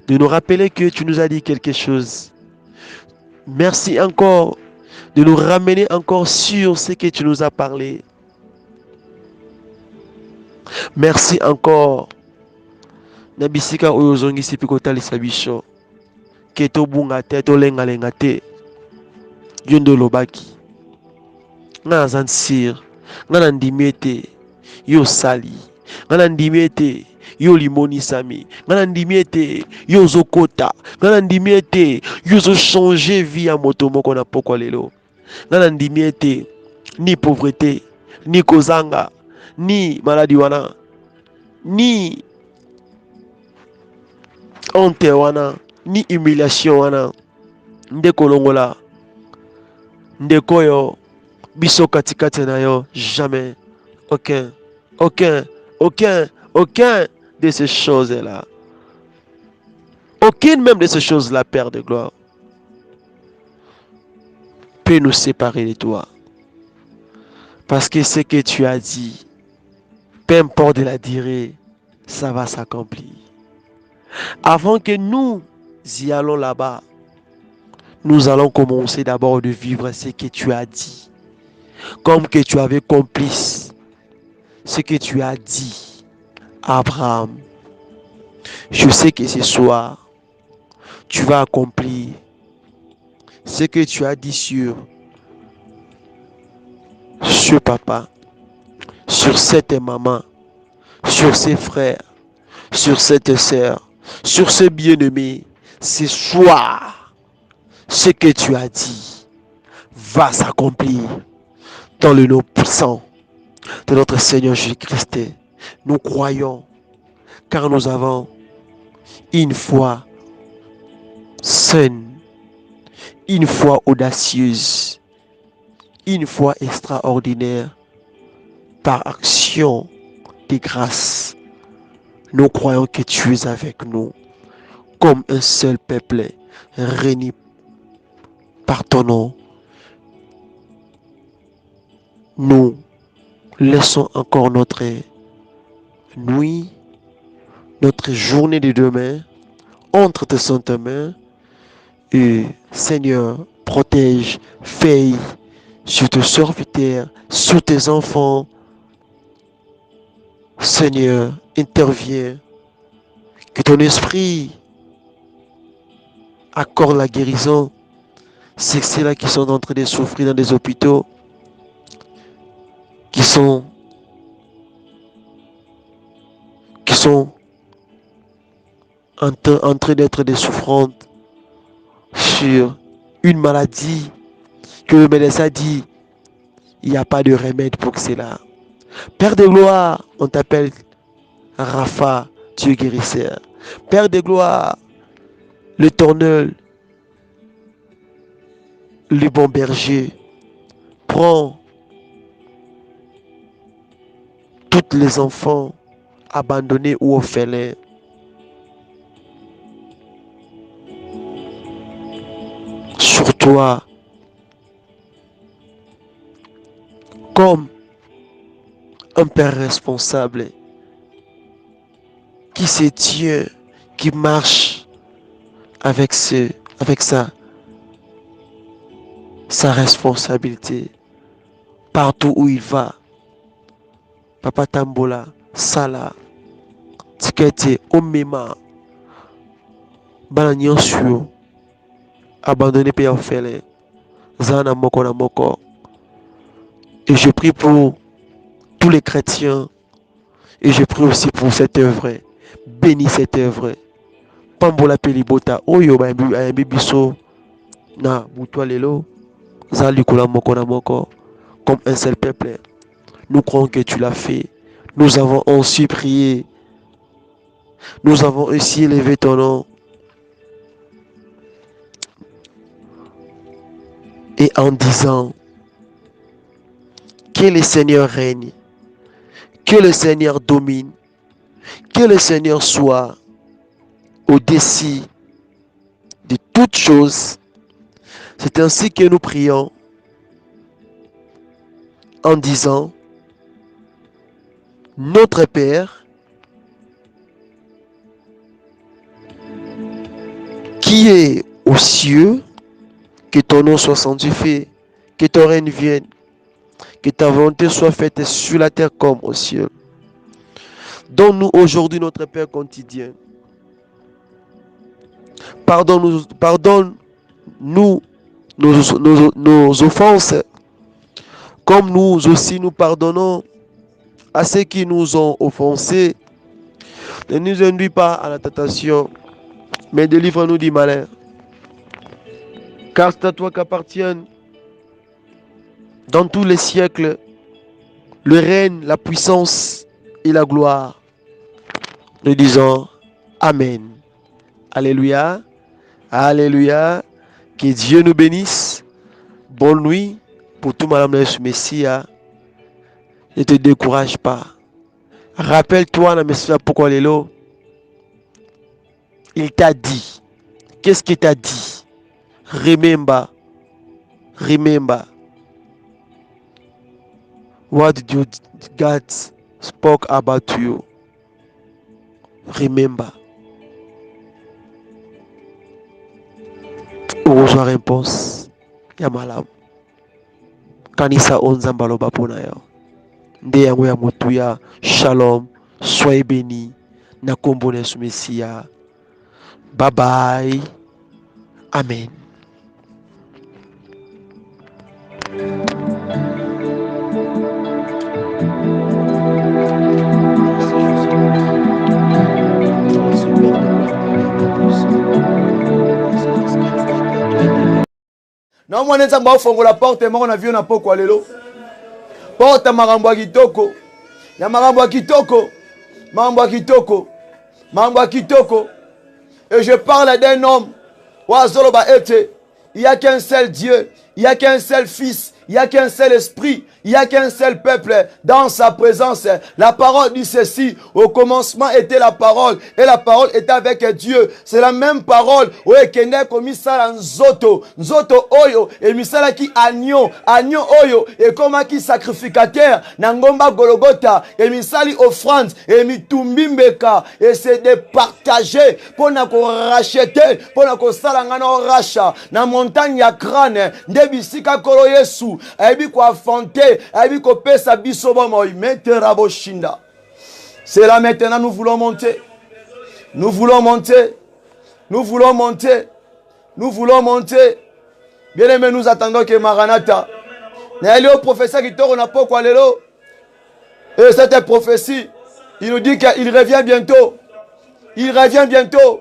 de nous rappeler que tu nous as dit quelque chose. Merci encore de nous ramener encore sur ce que tu nous as parlé. Merci encore. Nabisika oyozongi sipikota lisabisho. Keto bunga te to lenga lenga te. Yondo lobaki. Nga zansir. Nga nandimete. Yo sali. Nga nandimete. Yo limoni sami. Nga nandimete. Yo zokota. Nga nandimete. Yo zo changer vie à moto moko na pokwa lelo. Nga nandimete. Ni pauvreté. Ni kozanga. Ni maladie wana. Ni honte wana. Ni humiliation wana. Ndeko longola. Ndeko yo. Biso katikati na yo. Jamais. Aucun de ces choses-là. Aucune même de ces choses-là, Père de gloire, peut nous séparer de toi. Parce que ce que tu as dit, peu importe de la durée, ça va s'accomplir. Avant que nous y allons là-bas, nous allons commencer d'abord de vivre ce que tu as dit. Comme que tu avais complice ce que tu as dit à Abraham. Je sais que ce soir, tu vas accomplir ce que tu as dit sur ce papa, sur cette maman, sur ses frères, sur cette sœur, sur ce bien-aimé. Ce soir, ce que tu as dit va s'accomplir dans le nom puissant de notre Seigneur Jésus-Christ. Nous croyons car nous avons une foi saine, une foi audacieuse, une foi extraordinaire par action de grâce. Nous croyons que tu es avec nous. comme un seul peuple, réunis par ton nom. Nous laissons encore notre nuit, notre journée de demain entre tes saintes mains. Et Seigneur, protège, veille sur tes serviteurs, sur tes enfants. Seigneur, interviens. Que ton esprit accorde la guérison. C'est ceux-là qui sont en train de souffrir dans des hôpitaux, qui sont en train d'être des souffrantes sur une maladie que le médecin dit, il n'y a pas de remède pour cela. Père de gloire, on t'appelle Rapha, Dieu guérisseur. Père de gloire, l'Éternel, le bon berger, prends tous les enfants abandonnés ou orphelins. Sur toi, comme un père responsable qui se tient, qui marche avec sa responsabilité partout où il va. Papa Tambola, Sala, Tikete, Omema, Bananyonsio, abandonné père orphelin, Zana Moko na Moko. Et je prie pour tous les chrétiens et je prie aussi pour cette œuvre. Bénis cette œuvre. Pambola Pelibota, Oyo Bibiso, na Butwa Lelo, Zalikula Moko na Moko, comme un seul peuple. Nous croyons que tu l'as fait. Nous avons aussi prié. Nous avons aussi élevé ton nom. Et en disant que le Seigneur règne, que le Seigneur domine, que le Seigneur soit au-dessus de toutes choses. C'est ainsi que nous prions en disant: Notre Père, qui est aux cieux, que ton nom soit sanctifié, que ton règne vienne, que ta volonté soit faite sur la terre comme au ciel. Donne-nous aujourd'hui notre Père quotidien. Pardonne-nous nos offenses, comme nous aussi nous pardonnons à ceux qui nous ont offensés. Ne nous induis pas à la tentation, mais délivre-nous du malin. Car c'est à toi qu'appartiennent dans tous les siècles le règne, la puissance et la gloire. Nous disons Amen. Alléluia. Alléluia. Que Dieu nous bénisse. Bonne nuit pour tout Madame le Messia. Ne te décourage pas. Rappelle-toi dans Messia pourquoi Lélo. Il t'a dit. Qu'est-ce qu'il t'a dit? Remember. Remember. What did God spoke about you? Remember. Reçois réponse. Yamalam. Kanisa onzamba loba pona yo. Nde yango ya motuya. Shalom. Soyez bénis. Na kombo na Yesu Messia. Bye bye. Amen. Na mwana nzamba ofongola porte moko na vio na poko lelo. Porte makambo ya kitoko. Ya makambo ya kitoko. Makambo ya kitoko. Makambo ya kitoko. Et je parle d'un homme. Wazoloba ete. Il n'y a qu'un seul Dieu. Il n'y a qu'un seul Fils. Il n'y a qu'un seul Esprit Il n'y a qu'un seul peuple dans sa présence. La parole dit ceci. Au commencement était la parole. Et la parole était avec Dieu. C'est la même parole. Oye kende komisala nzoto. Nzoto oyo. Et misala ki agneau. Agneau oyo. Et comme qui sacrificateur. Nangomba Golgotha. Et misali offrande. Et mitumbimbeka. Et c'est de partager. Pour na ko racheter. Pour na ko salangana racha. Na montagne ya crâne. Ndebisika kolo Yesu. Ebi ko affronter. C'est là maintenant, nous voulons monter. Nous voulons monter. Nous voulons monter. Nous voulons monter. Bien aimé, nous attendons que Maranatha. Et cette prophétie, il nous dit qu'il revient bientôt. Il revient bientôt.